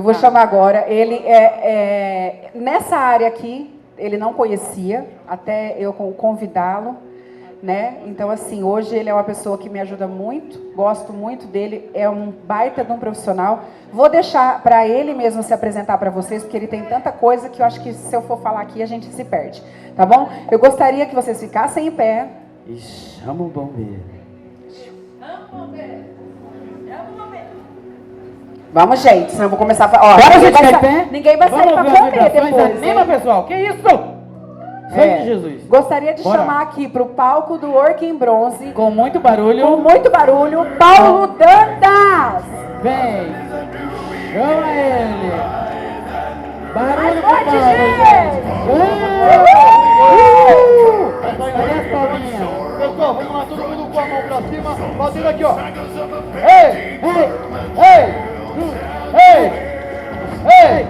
Eu vou chamar agora. Ele nessa área aqui, ele não conhecia, até eu convidá-lo, né? Então, assim, hoje ele é uma pessoa que me ajuda muito, gosto muito dele, é um baita de um profissional. Vou deixar para ele mesmo se apresentar para vocês, porque ele tem tanta coisa que eu acho que se eu for falar aqui a gente se perde, tá bom? Eu gostaria que vocês ficassem em pé. E chama o bombeiro. Vamos, gente, senão eu vou começar a falar. Ninguém vai sair para comer depois. Anima, pessoal, que isso? Sangue de Jesus. Gostaria de chamar aqui para o palco do Work em Bronze. Com muito barulho. Paulo Dantas. Vem. Chama ele. Barulho pro Paulo, gente. Olha as palminhas. Pessoal, vamos lá, todo mundo com a mão pra cima, batendo aqui, ó. Ei! Ei! Ei! Ei! Ei!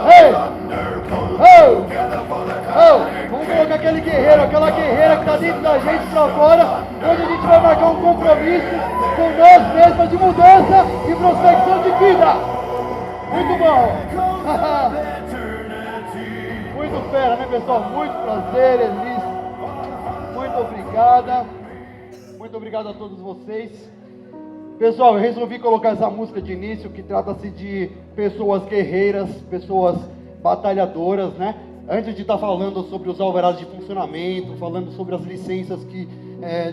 Ei! Vamos colocar aquele guerreiro, aquela guerreira que está dentro da gente para fora, onde a gente vai marcar um compromisso com nós mesmos de mudança e prospecção de vida. Muito bom. Muito fera, né, pessoal? Muito prazer, Elis. Muito obrigada. Muito obrigado a todos vocês. Pessoal, eu resolvi colocar essa música de início que trata-se de pessoas guerreiras, pessoas batalhadoras, né? Antes de estar falando sobre os alvarás de funcionamento, falando sobre as licenças que,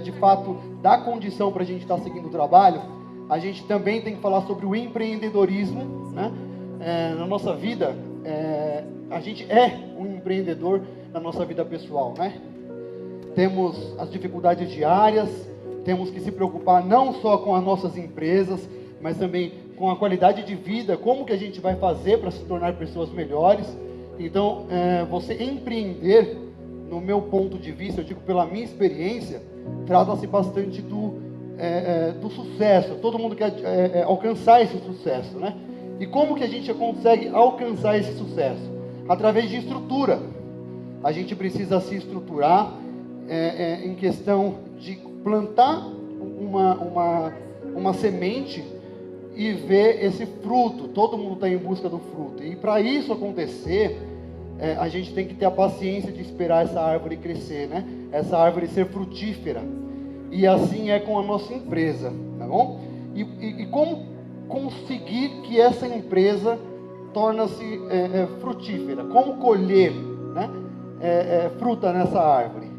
de fato, dá condição para a gente estar seguindo o trabalho, a gente também tem que falar sobre o empreendedorismo, né? Na nossa vida, a gente é um empreendedor na nossa vida pessoal, né? Temos as dificuldades diárias, temos que se preocupar não só com as nossas empresas, mas também com a qualidade de vida, como que a gente vai fazer para se tornar pessoas melhores. Então, você empreender, no meu ponto de vista, eu digo pela minha experiência, trata-se bastante do sucesso. Todo mundo quer alcançar esse sucesso, né? E como que a gente consegue alcançar esse sucesso? Através de estrutura. A gente precisa se estruturar em questão de plantar uma semente e ver esse fruto. Todo mundo está em busca do fruto. E para isso acontecer, a gente tem que ter a paciência de esperar essa árvore crescer, né? Essa árvore ser frutífera. E assim é com a nossa empresa, tá bom? E como conseguir que essa empresa torne-se frutífera? Como colher, né, fruta nessa árvore?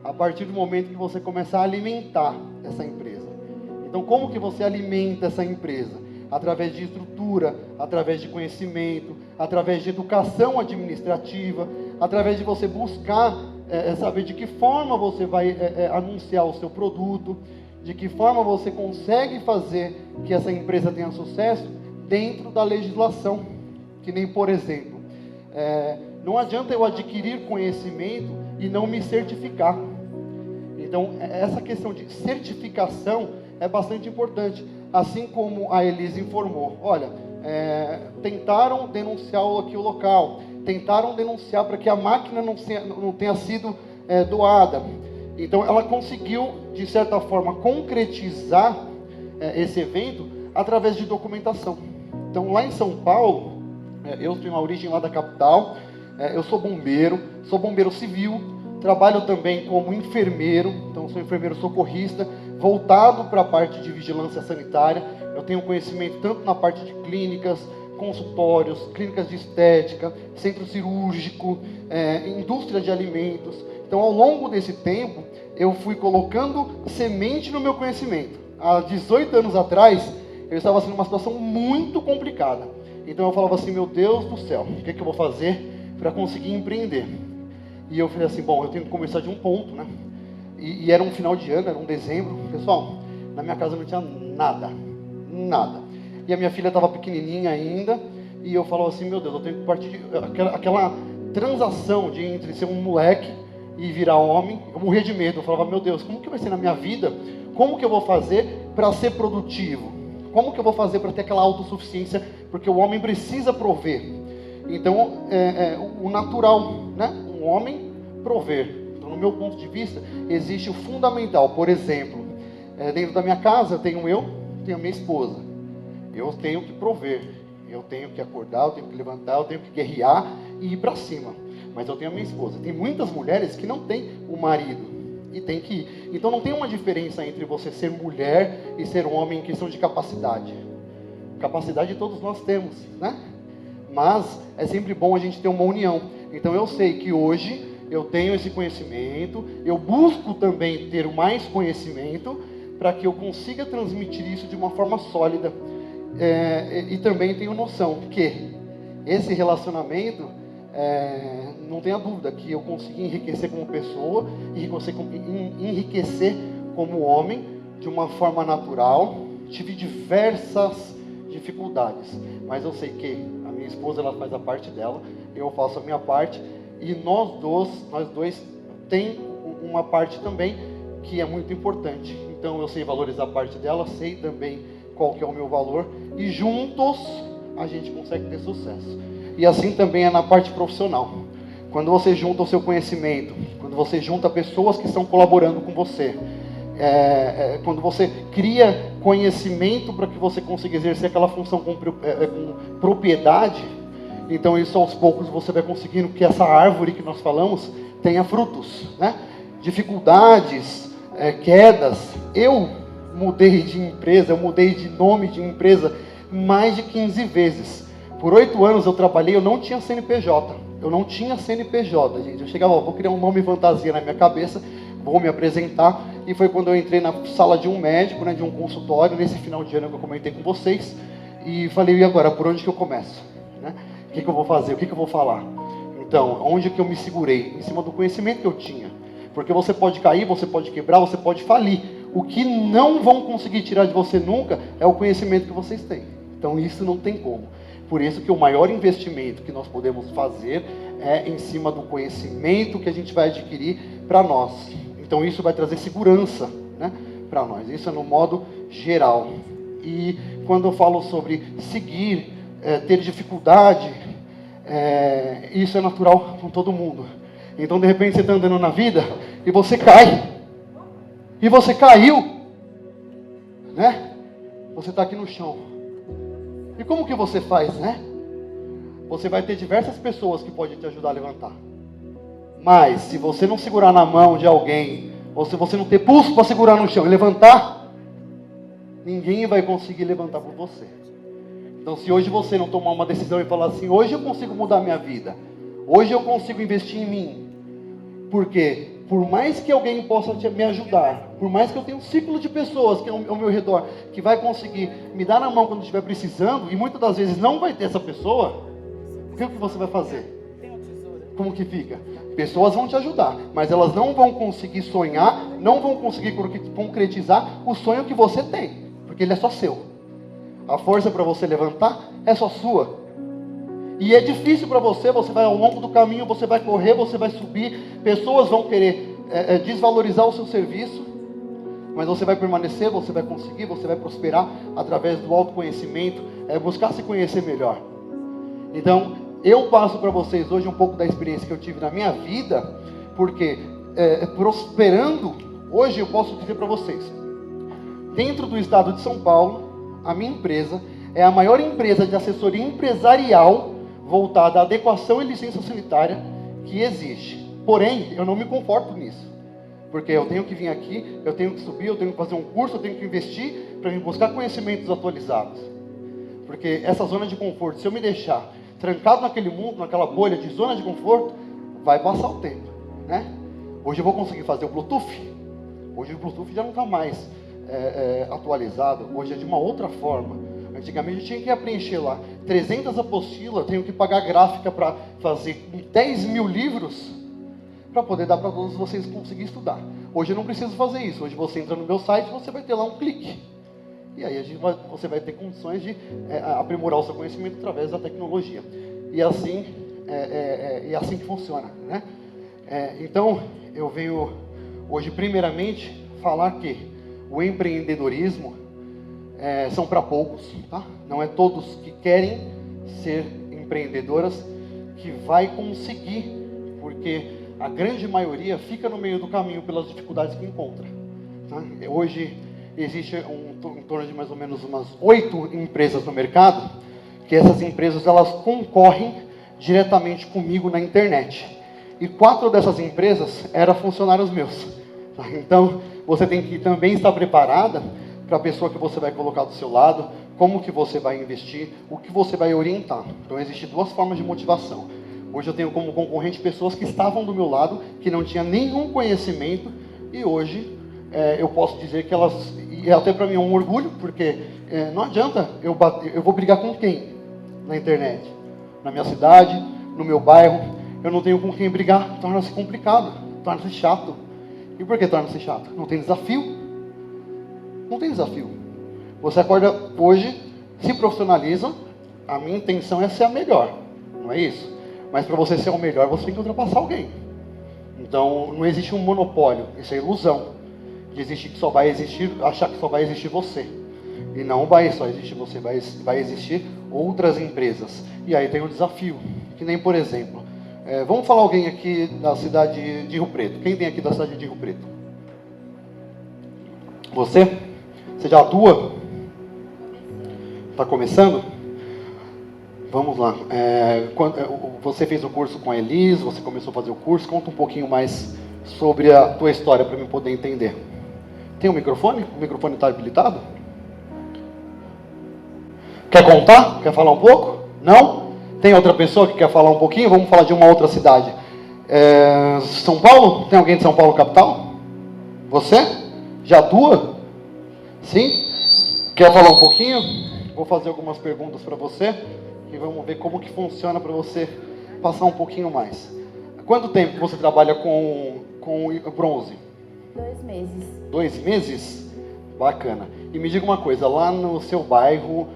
A partir do momento que você começar a alimentar essa empresa. Então, como que você alimenta essa empresa? Através de estrutura, através de conhecimento, através de educação administrativa, através de você buscar saber de que forma você vai anunciar o seu produto, de que forma você consegue fazer que essa empresa tenha sucesso dentro da legislação. Que nem, por exemplo, não adianta eu adquirir conhecimento e não me certificar. Então, essa questão de certificação é bastante importante. Assim como a Elise informou, olha, tentaram denunciar aqui o local, tentaram denunciar para que a máquina não tenha sido doada. Então, ela conseguiu, de certa forma, concretizar esse evento através de documentação. Então, lá em São Paulo, eu tenho uma origem lá da capital, eu sou bombeiro civil, trabalho também como enfermeiro, então sou enfermeiro socorrista, voltado para a parte de vigilância sanitária. Eu tenho conhecimento tanto na parte de clínicas, consultórios, clínicas de estética, centro cirúrgico, indústria de alimentos. Então, ao longo desse tempo, eu fui colocando semente no meu conhecimento. Há 18 anos atrás, eu estava assim, numa situação muito complicada. Então, eu falava assim, meu Deus do céu, o que é que eu vou fazer para conseguir empreender? E eu falei assim, bom, eu tenho que começar de um ponto, né? E era um final de ano, era um dezembro. Pessoal, na minha casa não tinha nada. E a minha filha estava pequenininha ainda. E eu falava assim, meu Deus, eu tenho que partir aquela transação de entre ser um moleque e virar homem. Eu morria de medo. Eu falava, meu Deus, como que vai ser na minha vida? Como que eu vou fazer para ser produtivo? Como que eu vou fazer para ter aquela autossuficiência? Porque o homem precisa prover. Então, o natural, né? Um homem prover. Então, no meu ponto de vista, existe o fundamental. Por exemplo, dentro da minha casa, tenho minha esposa. Eu tenho que prover, eu tenho que acordar, eu tenho que levantar, eu tenho que guerrear e ir para cima. Mas eu tenho a minha esposa. Tem muitas mulheres que não têm o marido e tem que ir. Então não tem uma diferença entre você ser mulher e ser homem em questão de capacidade. Capacidade todos nós temos, né? Mas é sempre bom a gente ter uma união. Então eu sei que hoje eu tenho esse conhecimento, eu busco também ter mais conhecimento para que eu consiga transmitir isso de uma forma sólida. E também tenho noção que esse relacionamento, não tenha dúvida que eu consegui enriquecer como pessoa, enriquecer como homem de uma forma natural. Tive diversas dificuldades, mas eu sei que a minha esposa, ela faz a parte dela, eu faço a minha parte, e nós dois tem uma parte também que é muito importante. Então eu sei valorizar a parte dela, sei também qual que é o meu valor, e juntos a gente consegue ter sucesso. E assim também é na parte profissional. Quando você junta o seu conhecimento, quando você junta pessoas que estão colaborando com você, quando você cria conhecimento para que você consiga exercer aquela função com propriedade, então isso aos poucos você vai conseguindo que essa árvore que nós falamos tenha frutos, né? Dificuldades, quedas. Eu mudei de empresa, eu mudei de nome de empresa mais de 15 vezes. Por 8 anos eu trabalhei, eu não tinha CNPJ. Eu não tinha CNPJ, gente. Eu chegava, vou criar um nome fantasia na minha cabeça, vou me apresentar. E foi quando eu entrei na sala de um médico, né, de um consultório, nesse final de ano que eu comentei com vocês. E falei, e agora, por onde que eu começo? Né? O que eu vou fazer? O que eu vou falar? Então, onde que eu me segurei? Em cima do conhecimento que eu tinha. Porque você pode cair, você pode quebrar, você pode falir. O que não vão conseguir tirar de você nunca é o conhecimento que vocês têm. Então, isso não tem como. Por isso que o maior investimento que nós podemos fazer é em cima do conhecimento que a gente vai adquirir para nós. Então isso vai trazer segurança, né, para nós. Isso é no modo geral. E quando eu falo sobre seguir, ter dificuldade, isso é natural com todo mundo. Então de repente você está andando na vida e você cai. E você caiu, né? Você está aqui no chão. E como que você faz, né? Você vai ter diversas pessoas que podem te ajudar a levantar. Mas se você não segurar na mão de alguém, ou se você não ter pulso para segurar no chão e levantar, ninguém vai conseguir levantar por você. Então se hoje você não tomar uma decisão e falar assim, hoje eu consigo mudar minha vida, hoje eu consigo investir em mim, porque por mais que alguém possa me ajudar, por mais que eu tenha um ciclo de pessoas que é ao meu redor, que vai conseguir me dar na mão quando estiver precisando, e muitas das vezes não vai ter essa pessoa, o que você vai fazer? Como que fica? Pessoas vão te ajudar, mas elas não vão conseguir sonhar, não vão conseguir concretizar o sonho que você tem, porque ele é só seu. A força para você levantar é só sua. E é difícil para você vai ao longo do caminho, você vai correr, você vai subir, pessoas vão querer desvalorizar o seu serviço, mas você vai permanecer, você vai conseguir, você vai prosperar através do autoconhecimento, buscar se conhecer melhor. Então, eu passo para vocês hoje um pouco da experiência que eu tive na minha vida, porque prosperando, hoje eu posso dizer para vocês, dentro do estado de São Paulo, a minha empresa é a maior empresa de assessoria empresarial voltada à adequação e licença sanitária que existe. Porém, eu não me conforto nisso, porque eu tenho que vir aqui, eu tenho que subir, eu tenho que fazer um curso, eu tenho que investir para me buscar conhecimentos atualizados. Porque essa zona de conforto, se eu me deixar trancado naquele mundo, naquela bolha de zona de conforto, vai passar o tempo, né? Hoje eu vou conseguir fazer o Bluetooth. Hoje o Bluetooth já não está mais atualizado, hoje é de uma outra forma. Antigamente eu tinha que preencher lá 300 apostilas, tenho que pagar gráfica para fazer 10 mil livros, para poder dar para todos vocês conseguirem estudar. Hoje eu não preciso fazer isso, hoje você entra no meu site, você vai ter lá um clique. E aí você vai ter condições de aprimorar o seu conhecimento através da tecnologia. E assim, é assim que funciona, né? Então, eu venho hoje primeiramente falar que o empreendedorismo são para poucos, tá? Não é todos que querem ser empreendedoras que vai conseguir, porque a grande maioria fica no meio do caminho pelas dificuldades que encontra, tá? Hoje existe em torno de mais ou menos umas 8 empresas no mercado, que essas empresas elas concorrem diretamente comigo na internet. E 4 dessas empresas eram funcionários meus. Tá? Então, você tem que também estar preparada para a pessoa que você vai colocar do seu lado, como que você vai investir, o que você vai orientar. Então, existem 2 formas de motivação. Hoje eu tenho como concorrente pessoas que estavam do meu lado, que não tinham nenhum conhecimento, e hoje eu posso dizer que elas, e até para mim é um orgulho, porque não adianta eu vou brigar com quem na internet? Na minha cidade, no meu bairro, eu não tenho com quem brigar, torna-se complicado, torna-se chato. E por que torna-se chato? Não tem desafio. Não tem desafio. Você acorda hoje, se profissionaliza, a minha intenção é ser a melhor, não é isso? Mas para você ser o melhor, você tem que ultrapassar alguém. Então, não existe um monopólio, isso é ilusão. De existir que só vai existir, achar que só vai existir você. E não vai só existir você, vai existir outras empresas. E aí tem um desafio, que nem, por exemplo, vamos falar alguém aqui da cidade de Rio Preto. Quem tem aqui da cidade de Rio Preto? Você? Você já atua? Está começando? Vamos lá. Você fez o curso com a Elis, você começou a fazer o curso. Conta um pouquinho mais sobre a tua história para eu poder entender. Tem um microfone? O microfone está habilitado? Quer contar? Quer falar um pouco? Não? Tem outra pessoa que quer falar um pouquinho? Vamos falar de uma outra cidade. São Paulo? Tem alguém de São Paulo capital? Você? Já atua? Sim? Quer falar um pouquinho? Vou fazer algumas perguntas para você e vamos ver como que funciona para você passar um pouquinho mais. Quanto tempo você trabalha com o bronze? 2 meses. 2 meses? Bacana. E me diga uma coisa, lá no seu bairro,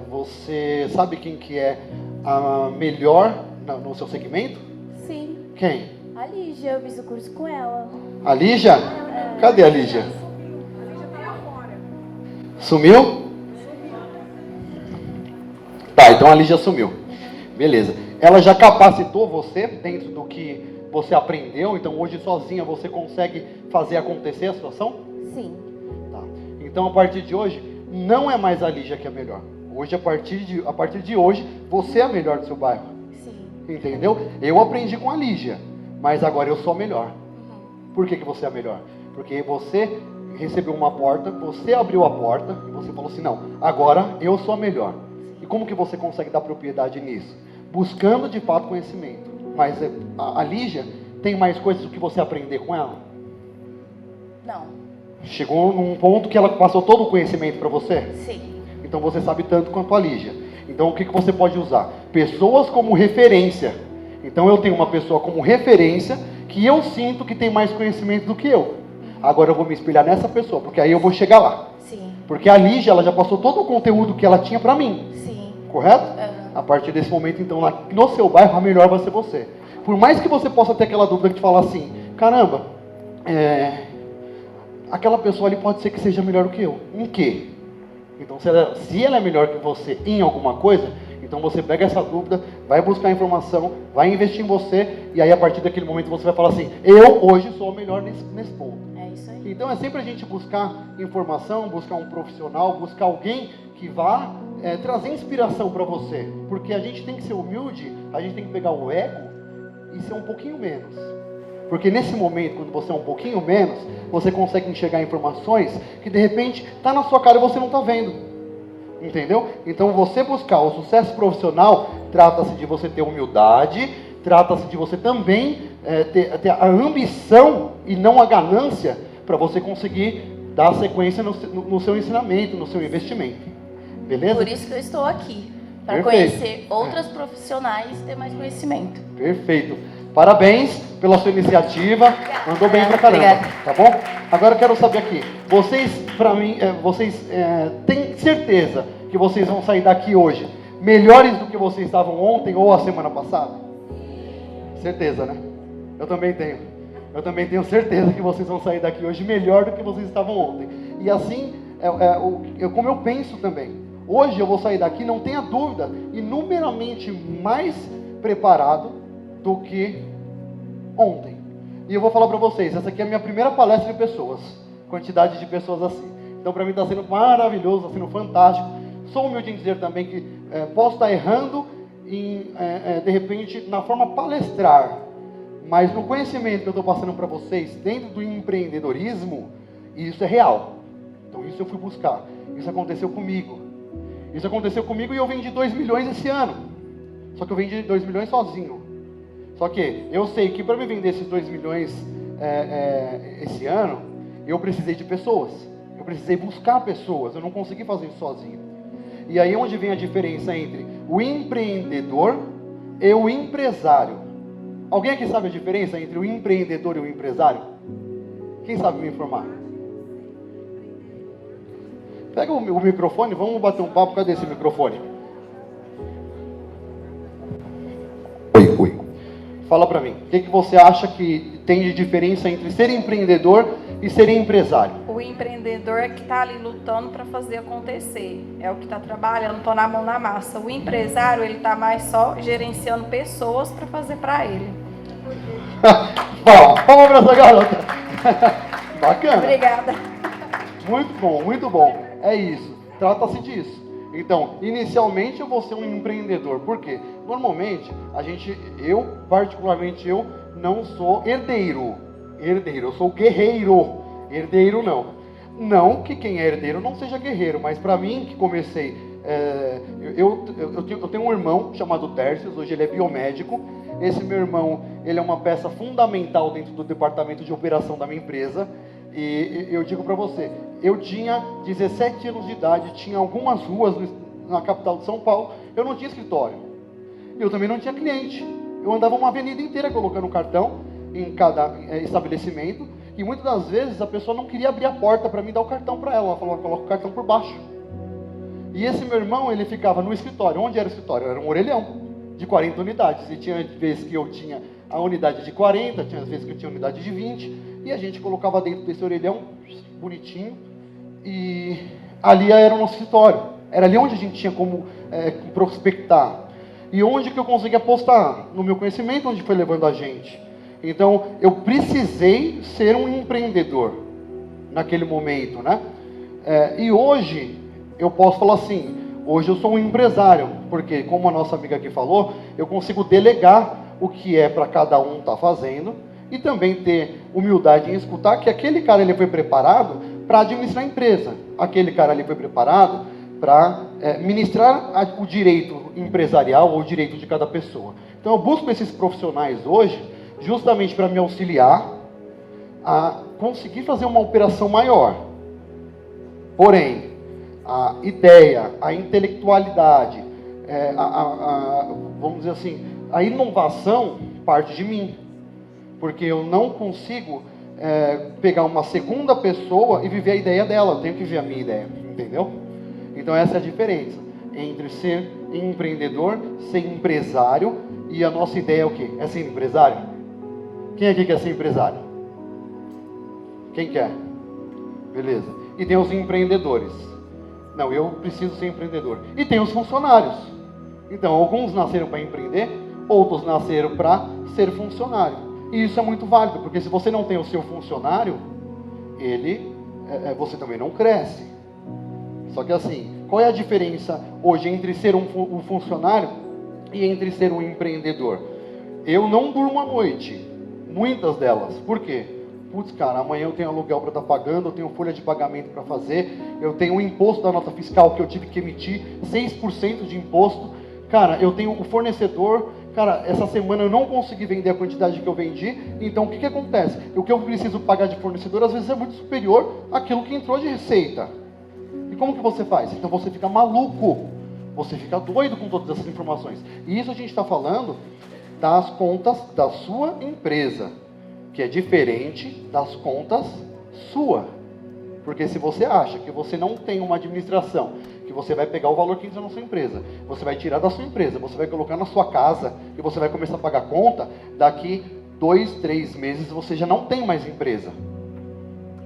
você sabe quem que é a melhor no seu segmento? Sim. Quem? A Lígia, eu fiz o curso com ela. A Lígia? Cadê a Lígia? Sumiu? Tá, então a Lígia sumiu. Beleza. Ela já capacitou você dentro do que você aprendeu? Então hoje sozinha você consegue fazer acontecer a situação? Sim. Tá. Então a partir de hoje, não é mais a Lígia que é melhor. Hoje, a partir de hoje, você é a melhor do seu bairro. Sim. Entendeu? Eu aprendi com a Lígia, mas agora eu sou a melhor. Por que você é a melhor? Porque você recebeu uma porta, você abriu a porta e você falou assim, não, agora eu sou a melhor. E como que você consegue dar propriedade nisso? Buscando de fato conhecimento. Mas a Lígia tem mais coisas do que você aprender com ela? Não. Chegou num ponto que ela passou todo o conhecimento para você? Sim. Então você sabe tanto quanto a Lígia. Então o que você pode usar? Pessoas como referência. Então eu tenho uma pessoa como referência que eu sinto que tem mais conhecimento do que eu. Agora eu vou me espelhar nessa pessoa, porque aí eu vou chegar lá. Sim. Porque a Lígia, ela já passou todo o conteúdo que ela tinha para mim. Sim. Correto? Uhum. A partir desse momento, então, lá no seu bairro, a melhor vai ser você. Por mais que você possa ter aquela dúvida de falar assim, caramba, aquela pessoa ali pode ser que seja melhor do que eu. Em quê? Então, se ela é melhor que você em alguma coisa, então você pega essa dúvida, vai buscar informação, vai investir em você, e aí a partir daquele momento você vai falar assim, eu hoje sou o melhor nesse ponto. É isso aí. Então é sempre a gente buscar informação, buscar um profissional, buscar alguém que vá trazer inspiração para você. Porque a gente tem que ser humilde, a gente tem que pegar o ego e ser um pouquinho menos. Porque nesse momento, quando você é um pouquinho menos, você consegue enxergar informações que de repente está na sua cara e você não está vendo. Entendeu? Então você buscar o sucesso profissional, trata-se de você ter humildade, trata-se de você também ter a ambição e não a ganância para você conseguir dar sequência no seu ensinamento, no seu investimento. Beleza? Por isso que eu estou aqui. Para Perfeito. conhecer outras profissionais e ter mais conhecimento. Perfeito. Parabéns pela sua iniciativa. Mandou bem pra caramba. Obrigada. Tá bom? Agora eu quero saber aqui. Vocês, têm certeza que vocês vão sair daqui hoje melhores do que vocês estavam ontem ou a semana passada? Certeza, né? Eu também tenho. Eu também tenho certeza que vocês vão sair daqui hoje melhor do que vocês estavam ontem. E assim, como eu penso também. Hoje eu vou sair daqui, não tenha dúvida, inumeramente mais preparado do que ontem. E eu vou falar para vocês, essa aqui é a minha primeira palestra de pessoas, quantidade de pessoas assim. Então, para mim está sendo maravilhoso, está sendo fantástico. Sou humilde em dizer também que posso estar errando, de repente, na forma palestrar, mas no conhecimento que eu estou passando para vocês, dentro do empreendedorismo, isso é real. Então, isso eu fui buscar. Isso aconteceu comigo. Isso aconteceu comigo e eu vendi 2 milhões esse ano. Só que eu vendi 2 milhões sozinho. Só que eu sei que para me vender esses 2 milhões esse ano, eu precisei de pessoas. Eu precisei buscar pessoas. Eu não consegui fazer isso sozinho. E aí é onde vem a diferença entre o empreendedor e o empresário. Alguém aqui sabe a diferença entre o empreendedor e o empresário? Quem sabe me informar? Pega o microfone, vamos bater um papo. Cadê esse microfone? Oi. Fala pra mim, o que você acha que tem de diferença entre ser empreendedor e ser empresário? O empreendedor é que está ali lutando para fazer acontecer. É o que está trabalhando, pôr a mão na massa. O empresário, ele está mais só gerenciando pessoas para fazer para ele. Vamos pra essa garota. Bacana. Obrigada. Muito bom. É isso. Trata-se disso. Então, inicialmente eu vou ser um empreendedor. Por quê? Normalmente, particularmente eu, não sou herdeiro. Eu sou guerreiro. Herdeiro não. Não que quem é herdeiro não seja guerreiro, mas para mim que comecei, eu tenho um irmão chamado Tércio, hoje ele é biomédico. Esse meu irmão, ele é uma peça fundamental dentro do departamento de operação da minha empresa. E eu digo para você, eu tinha 17 anos de idade, tinha algumas ruas na capital de São Paulo, eu não tinha escritório. Eu também não tinha cliente. Eu andava uma avenida inteira colocando cartão em cada estabelecimento, e muitas das vezes a pessoa não queria abrir a porta para mim dar o cartão para ela. Ela falou, coloca o cartão por baixo. E esse meu irmão, ele ficava no escritório. Onde era o escritório? Era um orelhão de 40 unidades. E tinha vezes que eu tinha a unidade de 40, tinha vezes que eu tinha a unidade de 20, e a gente colocava dentro desse orelhão, bonitinho, e ali era o nosso escritório. Era ali onde a gente tinha como prospectar. E onde que eu consegui apostar? No meu conhecimento, onde foi levando a gente. Então, eu precisei ser um empreendedor naquele momento, né? E hoje, eu posso falar assim, hoje eu sou um empresário, porque, como a nossa amiga aqui falou, eu consigo delegar o que é para cada um estar fazendo, e também ter humildade em escutar que aquele cara ele foi preparado para administrar a empresa, aquele cara ali foi preparado para ministrar o direito empresarial ou o direito de cada pessoa. Então eu busco esses profissionais hoje justamente para me auxiliar a conseguir fazer uma operação maior. Porém, a ideia, a intelectualidade, vamos dizer assim, a inovação parte de mim. Porque eu não consigo pegar uma segunda pessoa e viver a ideia dela. Eu tenho que viver a minha ideia, entendeu? Então essa é a diferença entre ser empreendedor, ser empresário, e a nossa ideia é o quê? É ser empresário? Quem aqui quer ser empresário? Quem quer? Beleza. E tem os empreendedores. Não, eu preciso ser empreendedor. E tem os funcionários. Então, alguns nasceram para empreender, outros nasceram para ser funcionário. E isso é muito válido, porque se você não tem o seu funcionário, você também não cresce. Só que assim, qual é a diferença hoje entre ser um funcionário e entre ser um empreendedor? Eu não durmo à noite, muitas delas. Por quê? Putz, cara, amanhã eu tenho aluguel para estar pagando, eu tenho folha de pagamento para fazer, eu tenho o imposto da nota fiscal que eu tive que emitir, 6% de imposto. Cara, eu tenho o fornecedor. Cara, essa semana eu não consegui vender a quantidade que eu vendi, então o que acontece? O que eu preciso pagar de fornecedor às vezes é muito superior àquilo que entrou de receita. E como que você faz? Então você fica maluco, você fica doido com todas essas informações. E isso a gente está falando das contas da sua empresa, que é diferente das contas sua. Porque se você acha que você não tem uma administração, que você vai pegar o valor que entra na sua empresa, você vai tirar da sua empresa, você vai colocar na sua casa e você vai começar a pagar conta, daqui 2, 3 meses você já não tem mais empresa.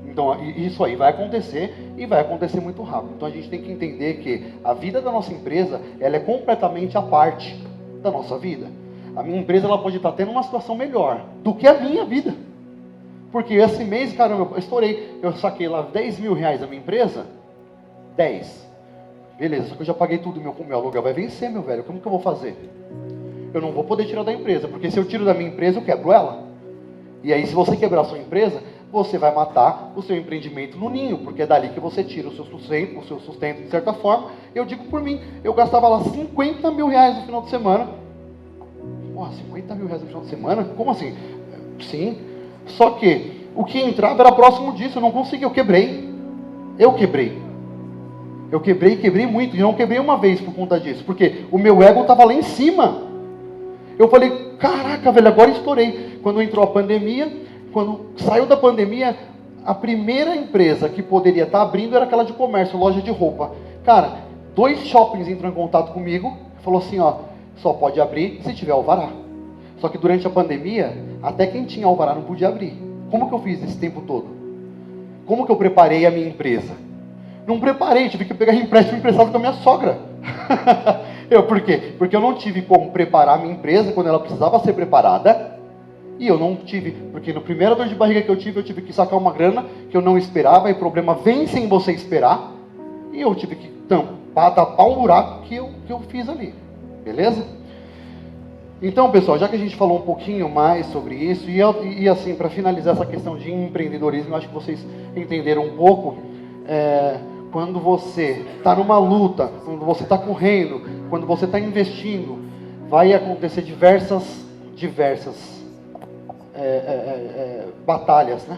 Então isso aí vai acontecer e vai acontecer muito rápido. Então a gente tem que entender que a vida da nossa empresa, ela é completamente à parte da nossa vida. A minha empresa ela pode estar tendo uma situação melhor do que a minha vida. Porque esse mês, caramba, eu estourei. Eu saquei lá 10 mil reais da minha empresa. 10. Beleza, só que eu já paguei tudo, meu aluguel vai vencer, meu velho. Como que eu vou fazer? Eu não vou poder tirar da empresa, porque se eu tiro da minha empresa, eu quebro ela. E aí, se você quebrar a sua empresa, você vai matar o seu empreendimento no ninho, porque é dali que você tira o seu sustento de certa forma. Eu digo por mim, eu gastava lá 50 mil reais no final de semana. Porra, 50 mil reais no final de semana? Como assim? Sim. Só que o que entrava era próximo disso, eu não consegui, eu quebrei. Eu quebrei muito, e não quebrei uma vez por conta disso, porque o meu ego estava lá em cima. Eu falei, caraca, velho, agora estourei. Quando entrou a pandemia, quando saiu da pandemia, a primeira empresa que poderia estar abrindo era aquela de comércio, loja de roupa. Cara, 2 shoppings entrou em contato comigo, falou assim, ó, só pode abrir se tiver alvará. Só que durante a pandemia, até quem tinha alvará não podia abrir. Como que eu fiz esse tempo todo? Como que eu preparei a minha empresa? Não preparei, tive que pegar empréstimo emprestado com a minha sogra. Por quê? Porque eu não tive como preparar a minha empresa quando ela precisava ser preparada. E eu não tive, porque no primeiro dor de barriga que eu tive que sacar uma grana que eu não esperava, e problema vem sem você esperar. E eu tive que tapar um buraco que eu fiz ali. Beleza? Então, pessoal, já que a gente falou um pouquinho mais sobre isso, e assim, para finalizar essa questão de empreendedorismo, eu acho que vocês entenderam um pouco. Quando você está numa luta, quando você está correndo, quando você está investindo, vai acontecer diversas batalhas, né?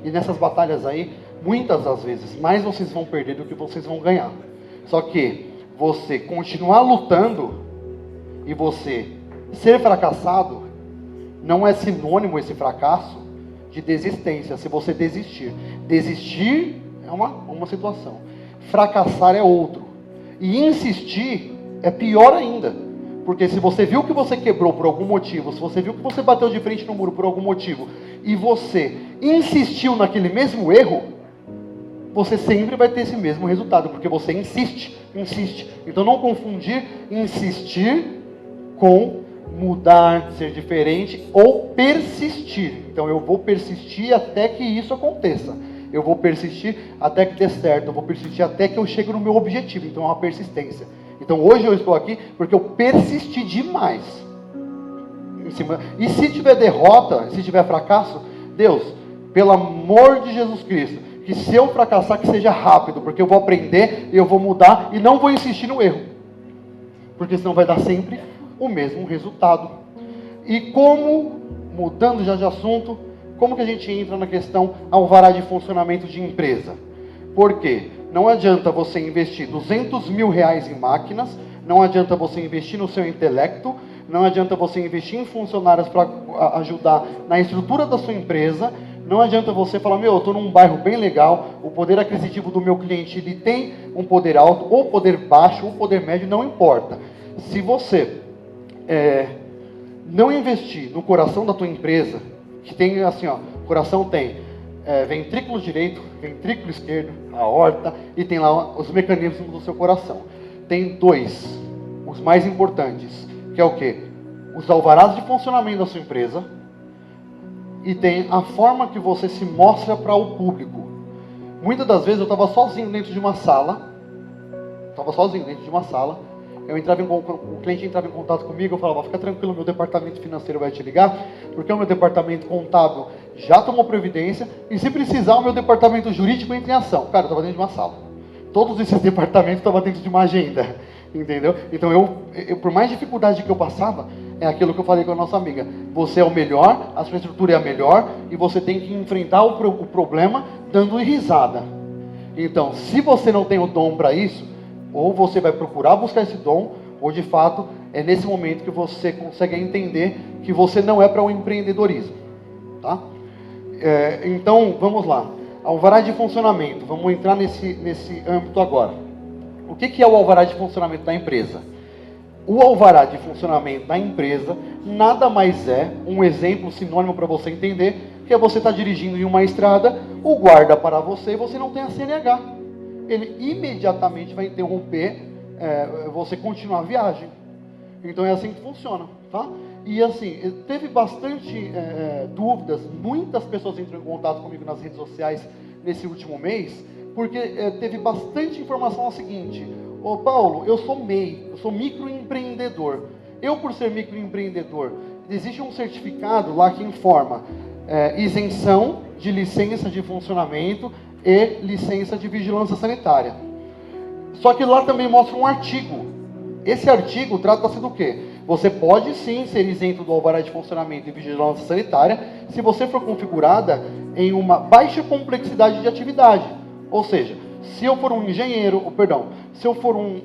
E nessas batalhas aí, muitas das vezes, mais vocês vão perder do que vocês vão ganhar. Só que você continuar lutando e você ser fracassado, não é sinônimo esse fracasso de desistência, se você desistir. Desistir é uma situação. Fracassar é outro. E insistir é pior ainda. Porque se você viu que você quebrou por algum motivo, se você viu que você bateu de frente no muro por algum motivo, e você insistiu naquele mesmo erro, você sempre vai ter esse mesmo resultado, porque você insiste. Então não confundir insistir com mudar, ser diferente ou persistir. Então eu vou persistir até que isso aconteça. Eu vou persistir até que dê certo. Eu vou persistir até que eu chegue no meu objetivo. Então é uma persistência. Então hoje eu estou aqui porque eu persisti demais. E se tiver derrota, se tiver fracasso, Deus, pelo amor de Jesus Cristo, que se eu fracassar, que seja rápido, porque eu vou aprender, eu vou mudar e não vou insistir no erro. Porque senão vai dar sempre o mesmo resultado. E como, mudando já de assunto, como que a gente entra na questão alvará de funcionamento de empresa? Por quê? Não adianta você investir 200 mil reais em máquinas, não adianta você investir no seu intelecto, não adianta você investir em funcionários para ajudar na estrutura da sua empresa, não adianta você falar, eu estou num bairro bem legal, o poder aquisitivo do meu cliente ele tem um poder alto, ou poder baixo, ou poder médio, não importa. Se você não investir no coração da tua empresa, que tem assim, ó, o coração tem ventrículo direito, ventrículo esquerdo, a aorta, e tem lá os mecanismos do seu coração. Tem 2, os mais importantes, que é o quê? Os alvarás de funcionamento da sua empresa, e tem a forma que você se mostra para o público. Muitas das vezes eu estava sozinho dentro de uma sala, o cliente entrava em contato comigo, eu falava, fica tranquilo, meu departamento financeiro vai te ligar, porque o meu departamento contábil já tomou providência, e se precisar o meu departamento jurídico entra em ação. Cara, eu estava dentro de uma sala. Todos esses departamentos estavam dentro de uma agenda, entendeu? Então eu por mais dificuldade que eu passava, é aquilo que eu falei com a nossa amiga, você é o melhor, a sua estrutura é a melhor, e você tem que enfrentar o problema dando risada. Então, se você não tem o dom para isso, ou você vai procurar buscar esse dom, ou de fato, é nesse momento que você consegue entender que você não é para o empreendedorismo. Tá? Então, vamos lá. Alvará de funcionamento. Vamos entrar nesse âmbito agora. O que é o alvará de funcionamento da empresa? O alvará de funcionamento da empresa nada mais é um exemplo sinônimo para você entender, que é você estar dirigindo em uma estrada, o guarda para você e você não tem a CNH. Ele imediatamente vai interromper você continuar a viagem. Então é assim que funciona, tá? E assim, teve bastante dúvidas, muitas pessoas entram em contato comigo nas redes sociais nesse último mês, porque teve bastante informação ao seguinte: ô Paulo, eu sou MEI, eu sou microempreendedor. Eu, por ser microempreendedor, existe um certificado lá que informa isenção de licença de funcionamento e licença de vigilância sanitária. Só que lá também mostra um artigo. Esse artigo trata-se do quê? Você pode sim ser isento do alvará de funcionamento e vigilância sanitária se você for configurada em uma baixa complexidade de atividade. Ou seja, se eu for um engenheiro, se eu for um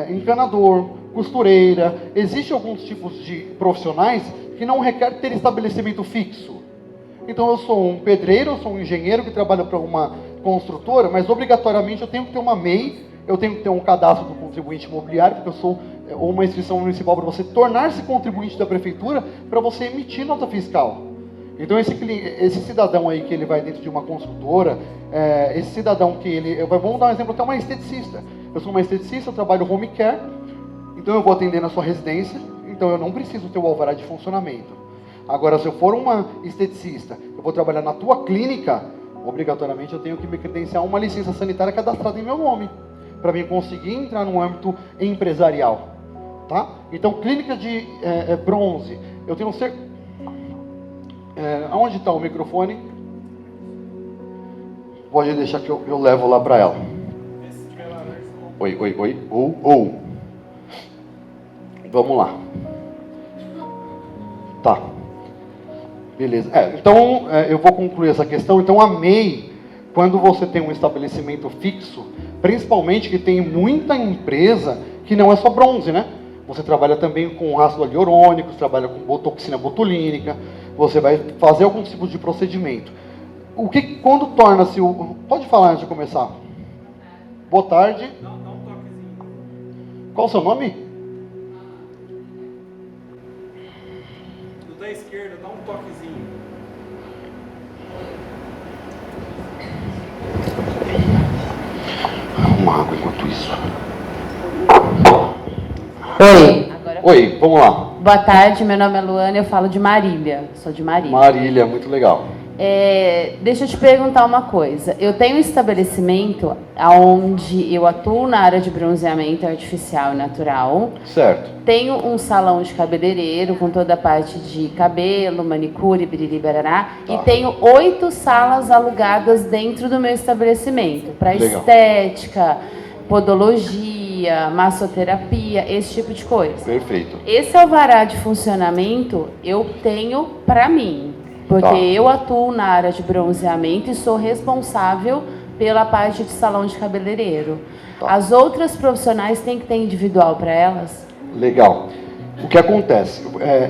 encanador, costureira, existem alguns tipos de profissionais que não requer ter estabelecimento fixo. Então eu sou um pedreiro, eu sou um engenheiro que trabalha para uma construtora, mas obrigatoriamente eu tenho que ter uma MEI, eu tenho que ter um cadastro do contribuinte imobiliário, porque eu sou ou uma inscrição municipal para você tornar-se contribuinte da prefeitura, para você emitir nota fiscal. Então esse cidadão aí que ele vai dentro de uma construtora, esse cidadão que vamos dar um exemplo, até uma esteticista. Eu sou uma esteticista, eu trabalho home care, então eu vou atender na sua residência, então eu não preciso ter o alvará de funcionamento. Agora, se eu for uma esteticista, eu vou trabalhar na tua clínica, obrigatoriamente eu tenho que me credenciar uma licença sanitária cadastrada em meu nome, para mim conseguir entrar no âmbito empresarial. Tá? Então, clínica de bronze, eu tenho certeza. Onde está o microfone? Pode deixar que eu levo lá para ela. Oi. Vamos lá. Tá. Beleza. Então, eu vou concluir essa questão. Então, a MEI, quando você tem um estabelecimento fixo, principalmente que tem muita empresa que não é só bronze, né? Você trabalha também com ácido hialurônico, trabalha com toxina botulínica, você vai fazer algum tipo de procedimento. Quando torna-se o... Pode falar antes de começar. Boa tarde. Dá um toquezinho. Qual o seu nome? Do da esquerda, dá um toquezinho. Uma água enquanto isso. Oi. Oi, vamos lá. Boa tarde, meu nome é Luana, eu falo de Marília. Sou de Marília. Marília, muito legal. Deixa eu te perguntar uma coisa. Eu tenho um estabelecimento onde eu atuo na área de bronzeamento artificial e natural. Certo. Tenho um salão de cabeleireiro com toda a parte de cabelo, manicure, biriri, barará. Tá. E tenho 8 salas alugadas dentro do meu estabelecimento. Para estética, podologia, massoterapia, esse tipo de coisa. Perfeito. Esse alvará de funcionamento eu tenho para mim, porque eu atuo na área de bronzeamento e sou responsável pela parte de salão de cabeleireiro. As outras profissionais têm que ter individual para elas? Legal. O que acontece?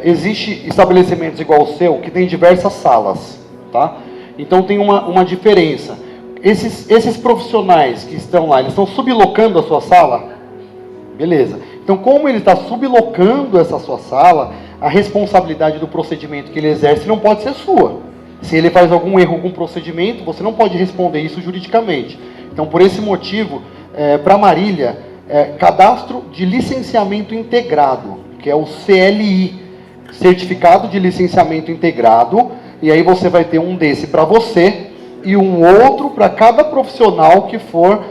Existe estabelecimentos igual o seu que tem diversas salas, tá? Então tem uma diferença. Esses profissionais que estão lá, eles estão sublocando a sua sala? Beleza. Então, como ele está sublocando essa sua sala, a responsabilidade do procedimento que ele exerce não pode ser sua. Se ele faz algum erro com o procedimento, você não pode responder isso juridicamente. Então, por esse motivo, para Marília, cadastro de licenciamento integrado, que é o CLI, Certificado de Licenciamento Integrado, e aí você vai ter um desse para você e um outro para cada profissional que for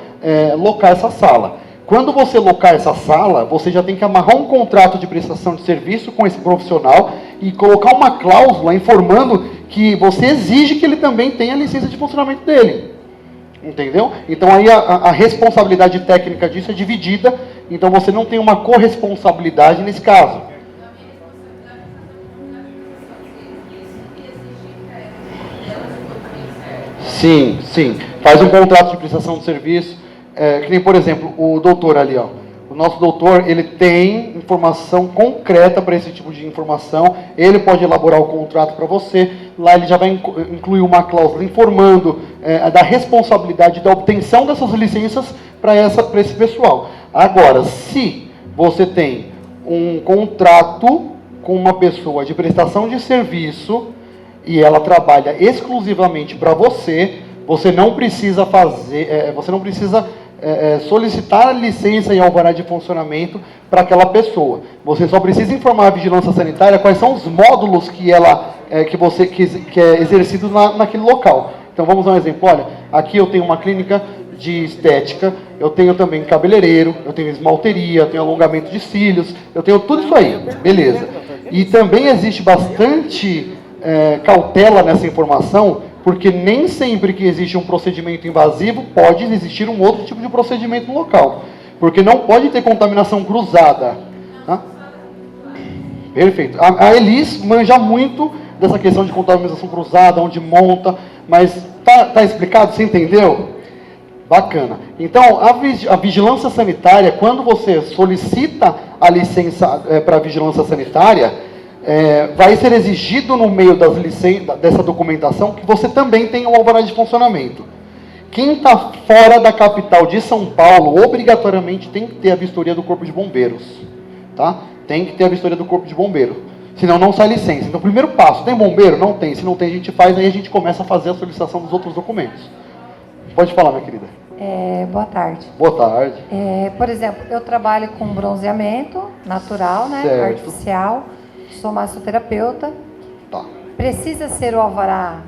locar essa sala. Quando você locar essa sala, você já tem que amarrar um contrato de prestação de serviço com esse profissional e colocar uma cláusula informando que você exige que ele também tenha a licença de funcionamento dele. Entendeu? Então aí a responsabilidade técnica disso é dividida, então você não tem uma corresponsabilidade nesse caso. Sim. Faz um contrato de prestação de serviço. Que nem, por exemplo, o doutor ali, ó. O nosso doutor, ele tem informação concreta para esse tipo de informação. Ele pode elaborar o contrato para você. Lá ele já vai incluir uma cláusula informando da responsabilidade da obtenção dessas licenças para esse pessoal. Agora, se você tem um contrato com uma pessoa de prestação de serviço e ela trabalha exclusivamente para você, você não precisa solicitar a licença e alvará de funcionamento para aquela pessoa. Você só precisa informar a vigilância sanitária quais são os módulos que que é exercido naquele local. Então vamos dar um exemplo. Olha, aqui eu tenho uma clínica de estética, eu tenho também cabeleireiro, eu tenho esmalteria, eu tenho alongamento de cílios, eu tenho tudo isso aí, beleza. E também existe bastante cautela nessa informação, porque nem sempre que existe um procedimento invasivo pode existir um outro tipo de procedimento no local, porque não pode ter contaminação cruzada. Tá? Perfeito. A Elis manja muito dessa questão de contaminação cruzada, onde monta, mas tá explicado? Você entendeu? Bacana. Então, a vigilância sanitária, quando você solicita a licença para a vigilância sanitária, vai ser exigido no meio dessa documentação que você também tenha um alvará de funcionamento. Quem está fora da capital de São Paulo, obrigatoriamente tem que ter a vistoria do Corpo de Bombeiros. Tá? Tem que ter a vistoria do Corpo de Bombeiros. Senão não sai licença. Então, primeiro passo, tem bombeiro? Não tem. Se não tem, a gente faz, aí a gente começa a fazer a solicitação dos outros documentos. Pode falar, minha querida. Boa tarde. Boa tarde. Por exemplo, eu trabalho com bronzeamento natural, né? Certo. Artificial. Sou massoterapeuta. Tá. Precisa ser o alvará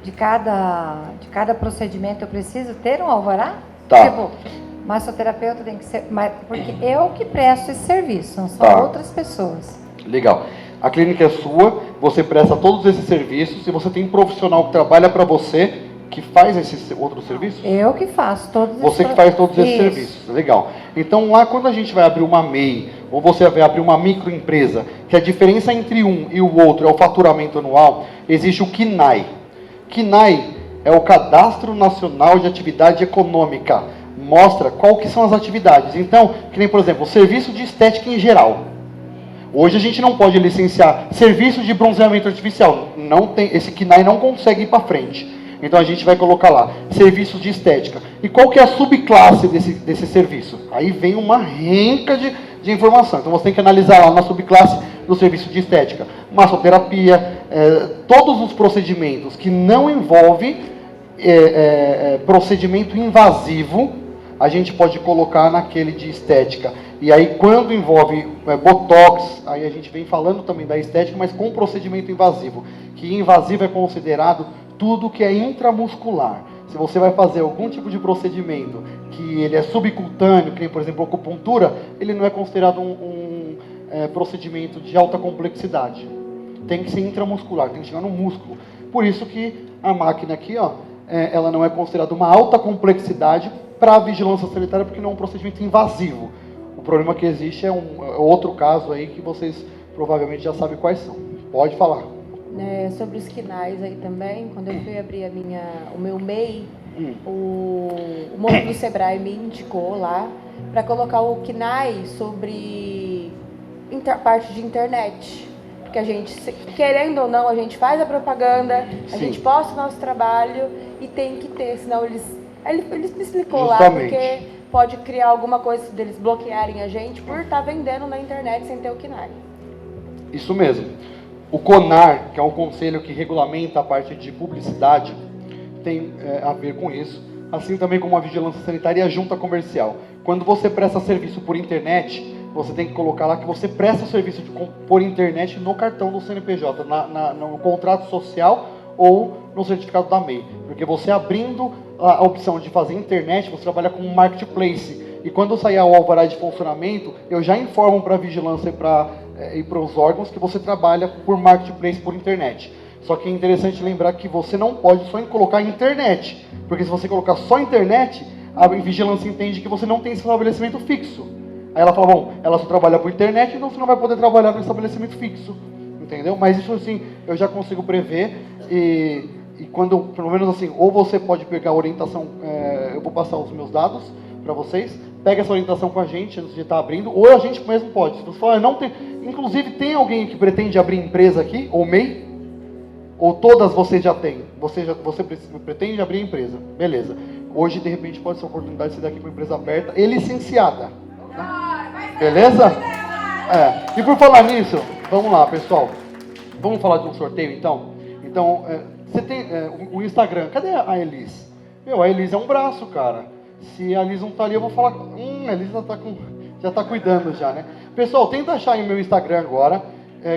de cada procedimento? Eu preciso ter um alvará? Tá. Tipo, massoterapeuta tem que ser... Porque eu que presto esse serviço, não são Tá. outras pessoas. Legal. A clínica é sua, você presta todos esses serviços e você tem um profissional que trabalha para você que faz esses outros serviços? Eu que faço todos esses Você que faz todos esses Isso. serviços. Legal. Então, lá quando a gente vai abrir uma MEI, ou você vai abrir uma microempresa, que a diferença entre um e o outro é o faturamento anual, existe o CNAE. CNAE é o Cadastro Nacional de Atividade Econômica. Mostra qual que são as atividades. Então, que nem, por exemplo, o serviço de estética em geral. Hoje a gente não pode licenciar serviço de bronzeamento artificial. Não tem, esse CNAE não consegue ir para frente. Então a gente vai colocar lá, serviços de estética. E qual que é a subclasse desse serviço? Aí vem uma renca de informação. Então você tem que analisar lá na subclasse do serviço de estética. Massoterapia, todos os procedimentos que não envolvem procedimento invasivo, a gente pode colocar naquele de estética. E aí quando envolve botox, aí a gente vem falando também da estética, mas com procedimento invasivo. Que invasivo é considerado tudo que é intramuscular. Se você vai fazer algum tipo de procedimento que ele é subcutâneo, que nem, por exemplo, acupuntura, ele não é considerado um procedimento de alta complexidade. Tem que ser intramuscular, tem que chegar no músculo. Por isso que a máquina aqui, ó, ela não é considerada uma alta complexidade para a vigilância sanitária, porque não é um procedimento invasivo. O problema que existe é outro caso aí que vocês provavelmente já sabem quais são. Pode falar. Sobre os quinais aí também, quando eu fui abrir o meu MEI, o moço do Sebrae me indicou lá para colocar o KNAI sobre parte de internet. Porque a gente, querendo ou não, a gente faz a propaganda, a gente posta o nosso trabalho e tem que ter, senão ele me explicou lá, porque pode criar alguma coisa deles bloquearem a gente por estar vendendo na internet sem ter o KNAI. Isso mesmo. O CONAR, que é um conselho que regulamenta a parte de publicidade, tem a ver com isso, assim também como a vigilância sanitária e a junta comercial. Quando você presta serviço por internet, você tem que colocar lá que você presta serviço por internet no cartão do CNPJ, no contrato social ou no certificado da MEI. Porque você abrindo a opção de fazer internet, você trabalha com um marketplace. E quando sair o alvará de funcionamento, eu já informo para a vigilância e para os órgãos que você trabalha por marketplace por internet. Só que é interessante lembrar que você não pode só colocar internet. Porque se você colocar só internet, a vigilância entende que você não tem estabelecimento fixo. Aí ela fala, bom, ela só trabalha por internet, então você não vai poder trabalhar no estabelecimento fixo. Entendeu? Mas isso assim, eu já consigo prever e quando, pelo menos assim, ou você pode pegar a orientação, eu vou passar os meus dados para vocês, pega essa orientação com a gente antes de estar abrindo, ou a gente mesmo pode. Se você falar, não tem, inclusive tem alguém que pretende abrir empresa aqui, ou MEI, ou todas vocês já têm, você pretende abrir empresa, beleza. Hoje, de repente, pode ser a oportunidade de ser daqui para uma empresa aberta e licenciada. Né? Beleza? E por falar nisso, vamos lá, pessoal. Vamos falar de um sorteio, então? Então, você tem o Instagram. Cadê a Elis? A Elis é um braço, cara. Se a Liz não tá ali, eu vou falar. A Liz já tá cuidando já, né? Pessoal, tenta achar aí o meu Instagram agora.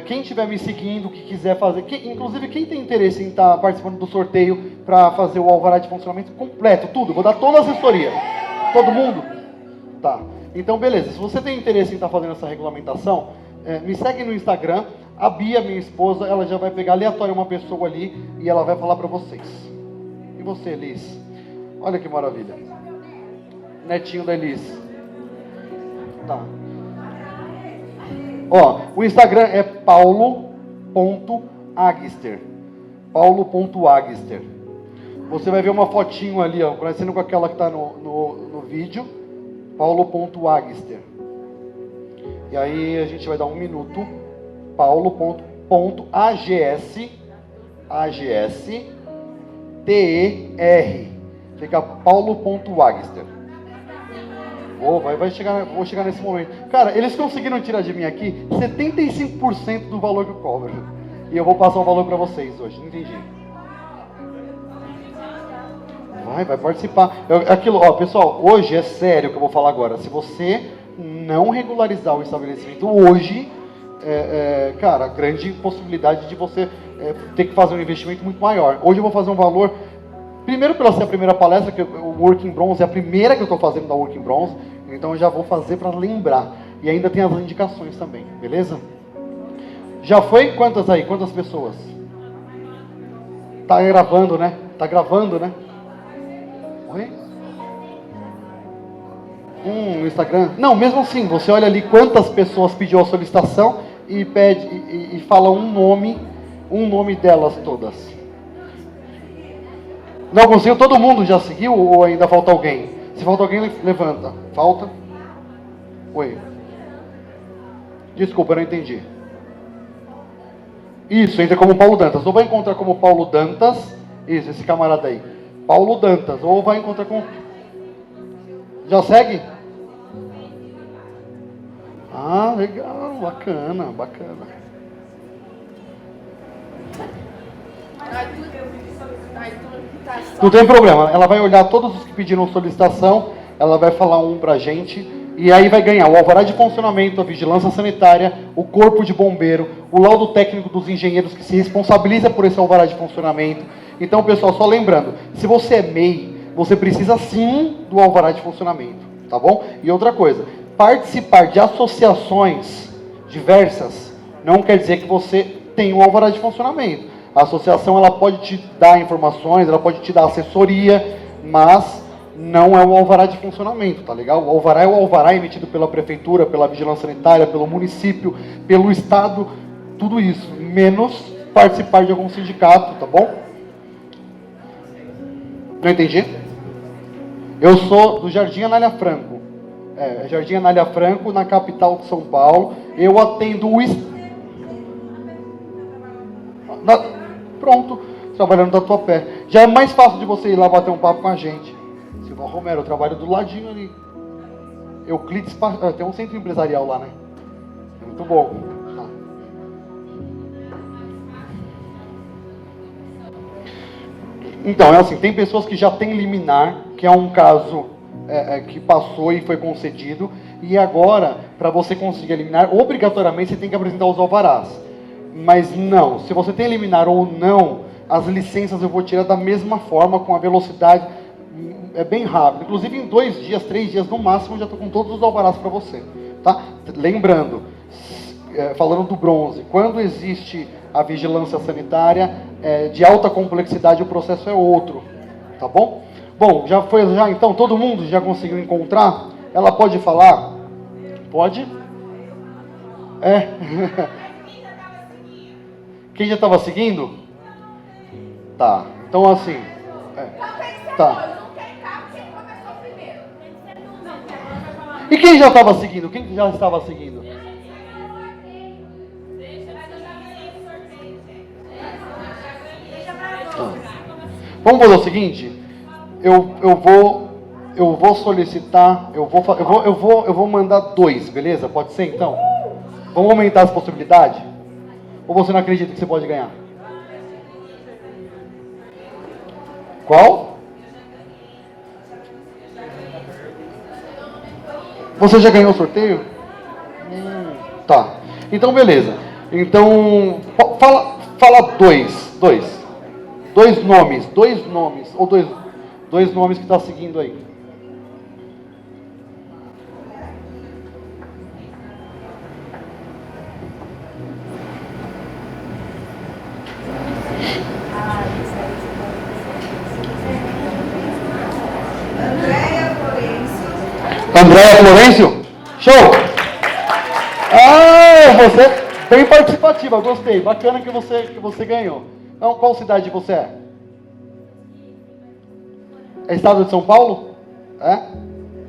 Quem estiver me seguindo, que quiser fazer, inclusive quem tem interesse em estar participando do sorteio para fazer o alvará de funcionamento completo, tudo, vou dar toda a assessoria. Todo mundo? Tá. Então, beleza. Se você tem interesse em estar fazendo essa regulamentação, me segue no Instagram. A Bia, minha esposa, ela já vai pegar aleatório uma pessoa ali e ela vai falar para vocês. E você, Liz? Olha que maravilha. Netinho da Liz. Tá. Ó, o Instagram é paulo.agster. Paulo.agster. Você vai ver uma fotinho ali, ó, parecendo com aquela que está no vídeo. Paulo.agster. E aí a gente vai dar um minuto. Paulo.agster. Fica paulo.agster. Vou chegar nesse momento. Cara, eles conseguiram tirar de mim aqui 75% do valor que eu cobro. E eu vou passar um valor para vocês hoje. Não entendi. Vai participar. Pessoal, hoje é sério o que eu vou falar agora. Se você não regularizar o estabelecimento hoje, cara, grande possibilidade de você ter que fazer um investimento muito maior. Hoje eu vou fazer um valor. Primeiro, pela ser a primeira palestra, que o Working Bronze é a primeira que eu estou fazendo da Working Bronze, então eu já vou fazer para lembrar. E ainda tem as indicações também, beleza? Já foi? Quantas aí? Quantas pessoas? Tá gravando, né? Tá gravando, né? Oi? No Instagram? Não, mesmo assim, você olha ali quantas pessoas pediu a solicitação e pede e fala um nome delas todas. Não conseguiu? Todo mundo já seguiu ou ainda falta alguém? Se falta alguém, levanta. Falta? Oi. Desculpa, eu não entendi. Isso, entra como Paulo Dantas. Ou vai encontrar como Paulo Dantas. Isso, esse camarada aí. Paulo Dantas. Ou vai encontrar com... Já segue? Ah, legal. Bacana. Não tem problema, ela vai olhar todos os que pediram solicitação, ela vai falar um pra gente, e aí vai ganhar o alvará de funcionamento, a vigilância sanitária, o corpo de bombeiro, o laudo técnico dos engenheiros que se responsabiliza por esse alvará de funcionamento. Então, pessoal, só lembrando, se você é MEI, você precisa sim do alvará de funcionamento, tá bom? E outra coisa, participar de associações diversas não quer dizer que você tem um alvará de funcionamento. A associação, ela pode te dar informações, ela pode te dar assessoria, mas não é o alvará de funcionamento, tá legal? O alvará é o alvará emitido pela prefeitura, pela vigilância sanitária, pelo município, pelo estado, tudo isso, menos participar de algum sindicato, tá bom? Não entendi? Eu sou do Jardim Anália Franco. Jardim Anália Franco, na capital de São Paulo. Eu atendo o... Pronto, trabalhando da tua pé. Já é mais fácil de você ir lá bater um papo com a gente. Silvão Romero, eu trabalho do ladinho ali. Euclides, tem um centro empresarial lá, né? Muito bom. Tá. Então, é assim, tem pessoas que já têm liminar, que é um caso que passou e foi concedido, e agora, para você conseguir a liminar, obrigatoriamente você tem que apresentar os alvarás. Mas não, se você tem liminar ou não, as licenças eu vou tirar da mesma forma, com a velocidade, é bem rápido. Inclusive em 2 dias, 3 dias no máximo, eu já estou com todos os alvarás para você. Tá? Lembrando, falando do bronze, quando existe a vigilância sanitária, de alta complexidade, o processo é outro. Tá bom? Bom, já então, todo mundo já conseguiu encontrar? Ela pode falar? Pode? Quem já estava seguindo? Tá. Então assim. Tá. E quem já estava seguindo? Quem já estava seguindo? Vamos fazer o seguinte. Eu vou solicitar. Eu vou mandar 2, beleza? Pode ser então? Vamos aumentar as possibilidades? Ou você não acredita que você pode ganhar? Você já ganhou o sorteio? Tá. Então, beleza. Então, fala dois nomes, ou dois nomes que está seguindo aí. Andréia Florencio? Show! Ah, você bem participativa, gostei. Bacana que você ganhou. Então, qual cidade você é? É estado de São Paulo? É?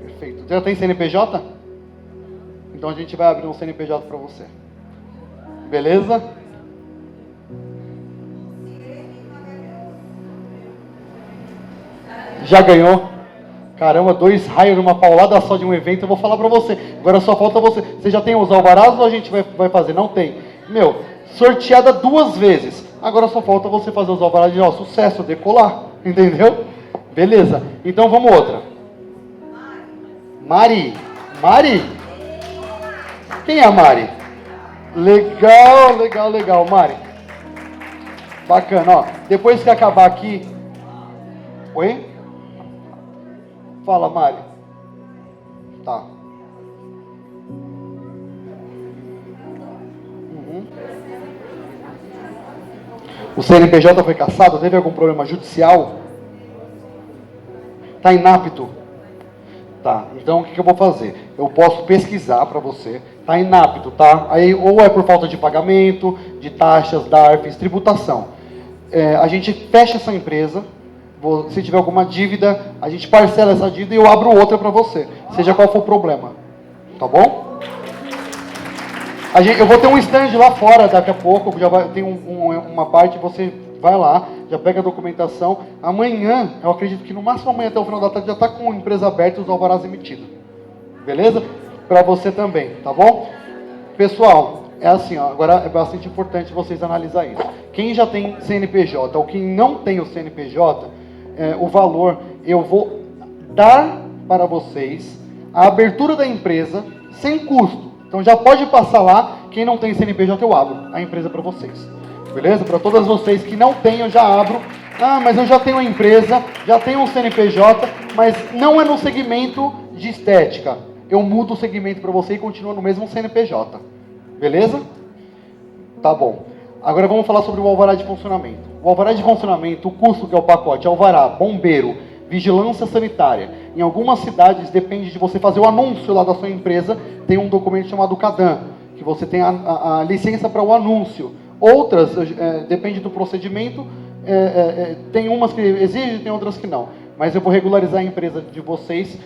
Perfeito. Já tem CNPJ? Então a gente vai abrir um CNPJ para você. Beleza? Já ganhou? Caramba, 2 raios numa paulada só de um evento, eu vou falar pra você. Agora só falta você. Você já tem os alvarás ou a gente vai fazer? Não tem. Meu, sorteada 2 vezes. Agora só falta você fazer os alvarás de sucesso, decolar. Entendeu? Beleza. Então vamos outra. Mari. Mari? Quem é a Mari? Legal, Mari. Bacana, ó. Depois que acabar aqui... Oi? Fala, Mari. Tá. O CNPJ foi cassado? Teve algum problema judicial? Está inapto? Tá. Então, o que eu vou fazer? Eu posso pesquisar para você. Está inapto, tá? Aí, ou é por falta de pagamento, de taxas, DARFs, tributação. A gente fecha essa empresa. Se tiver alguma dívida, a gente parcela essa dívida e eu abro outra para você, seja qual for o problema. Tá bom? Eu vou ter um stand lá fora daqui a pouco, já tem uma parte, você vai lá, já pega a documentação. Amanhã, eu acredito que no máximo amanhã até o final da tarde já está com a empresa aberta e os alvarás emitidos. Beleza? Para você também, tá bom? Pessoal, é assim, ó, agora é bastante importante vocês analisarem isso. Quem já tem CNPJ ou quem não tem o CNPJ, o valor eu vou dar para vocês a abertura da empresa sem custo. Então já pode passar lá, quem não tem CNPJ eu abro a empresa para vocês. Beleza? Para todas vocês que não têm eu já abro. Ah, mas eu já tenho a empresa, já tenho um CNPJ, mas não é no segmento de estética. Eu mudo o segmento para você e continua no mesmo CNPJ. Beleza? Tá bom. Agora vamos falar sobre o alvará de funcionamento. O alvará de funcionamento, o custo que é o pacote, alvará, bombeiro, vigilância sanitária. Em algumas cidades, depende de você fazer o anúncio lá da sua empresa, tem um documento chamado CADAM, que você tem a licença para o anúncio. Outras, depende do procedimento, tem umas que exigem, tem outras que não. Mas eu vou regularizar a empresa de vocês,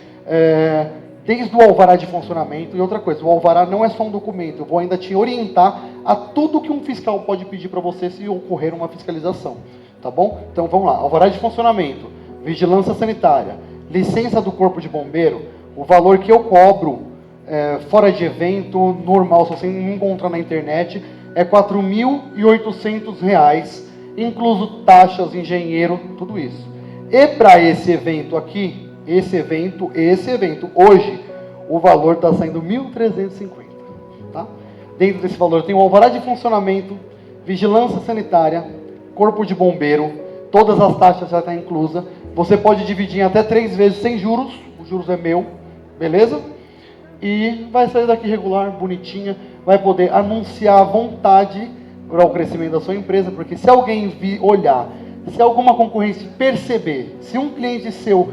desde o alvará de funcionamento. E outra coisa, o alvará não é só um documento, eu vou ainda te orientar a tudo que um fiscal pode pedir para você se ocorrer uma fiscalização, tá bom? Então vamos lá, alvará de funcionamento, vigilância sanitária, licença do corpo de bombeiro, o valor que eu cobro fora de evento, normal, se você me encontrar na internet, é R$ 4.800, incluso taxas, engenheiro, tudo isso. E para esse evento aqui, esse evento, hoje, o valor está saindo R$ 1.350, tá? Dentro desse valor tem o alvará de funcionamento, vigilância sanitária, corpo de bombeiro, todas as taxas já estão inclusas. Você pode dividir em até 3 vezes sem juros, os juros é meu, beleza? E vai sair daqui regular, bonitinha, vai poder anunciar à vontade para o crescimento da sua empresa, porque se alguém olhar, se alguma concorrência perceber, se um cliente seu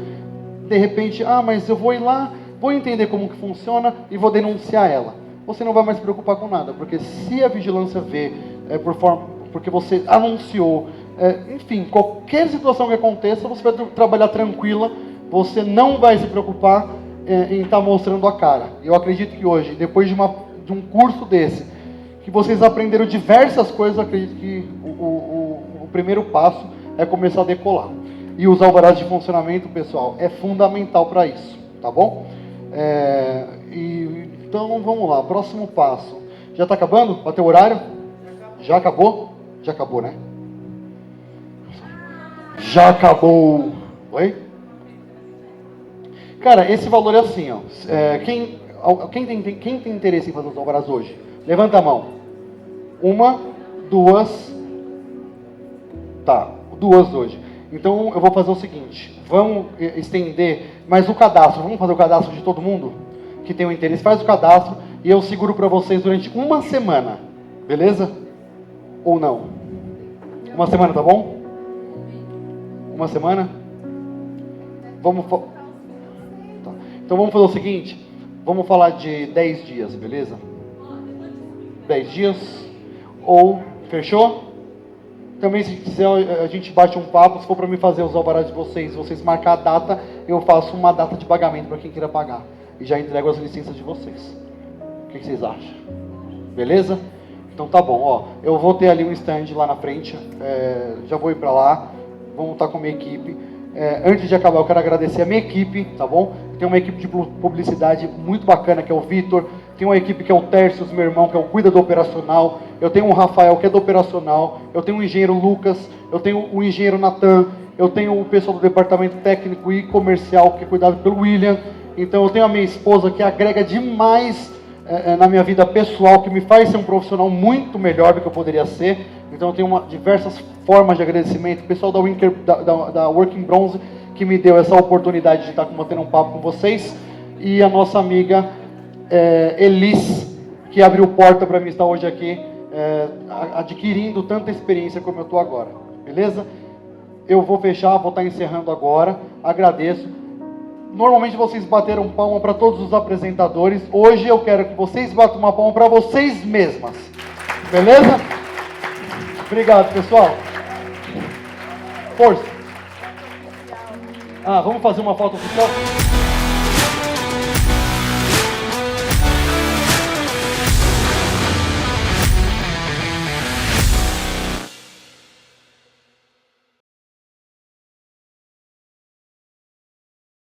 de repente, mas eu vou ir lá, vou entender como que funciona e vou denunciar ela. Você não vai mais se preocupar com nada, porque se a vigilância vê, porque você anunciou, enfim, qualquer situação que aconteça, você vai trabalhar tranquila, você não vai se preocupar em estar mostrando a cara. Eu acredito que hoje, depois de um curso desse, que vocês aprenderam diversas coisas, eu acredito que o primeiro passo é começar a decolar. E os alvarás de funcionamento, pessoal, é fundamental para isso, tá bom? Então, vamos lá, próximo passo. Já está acabando? Bateu o horário? Já acabou? Já acabou, né? Já acabou! Oi? Cara, esse valor é assim, ó. Quem tem interesse em fazer os alvarás hoje? Levanta a mão. 1, 2. Tá, 2 hoje. Então eu vou fazer o seguinte, vamos estender, mas o cadastro, vamos fazer o cadastro de todo mundo que tem o interesse, faz o cadastro e eu seguro para vocês durante 1 semana, beleza? Ou não? 1 semana, tá bom? 1 semana? Tá. Então vamos fazer o seguinte, vamos falar de 10 dias, beleza? 10 dias, ou, fechou? Também se quiser a gente bate um papo, se for para mim fazer os alvarás de vocês marcar a data, eu faço uma data de pagamento para quem queira pagar. E já entrego as licenças de vocês. O que vocês acham? Beleza? Então tá bom, ó. Eu vou ter ali um stand lá na frente, já vou ir para lá, vamos estar com a minha equipe. Antes de acabar, eu quero agradecer a minha equipe, tá bom? Tem uma equipe de publicidade muito bacana, que é o Vitor. Tem uma equipe que é o Tércios, meu irmão, que é o cuida do operacional. Eu tenho o Rafael, que é do operacional. Eu tenho o engenheiro Lucas. Eu tenho o engenheiro Natan. Eu tenho o pessoal do departamento técnico e comercial, que é cuidado pelo William. Então eu tenho a minha esposa, que agrega demais na minha vida pessoal, que me faz ser um profissional muito melhor do que eu poderia ser. Então eu tenho diversas formas de agradecimento. O pessoal da Working Bronze, que me deu essa oportunidade de estar batendo um papo com vocês. E a nossa amiga Elis, que abriu porta para mim estar hoje aqui, adquirindo tanta experiência como eu estou agora. Beleza? Eu vou fechar, vou estar encerrando agora. Agradeço. Normalmente vocês bateram palma para todos os apresentadores. Hoje eu quero que vocês batam uma palma para vocês mesmas. Beleza? Obrigado, pessoal. Força. Vamos fazer uma foto oficial?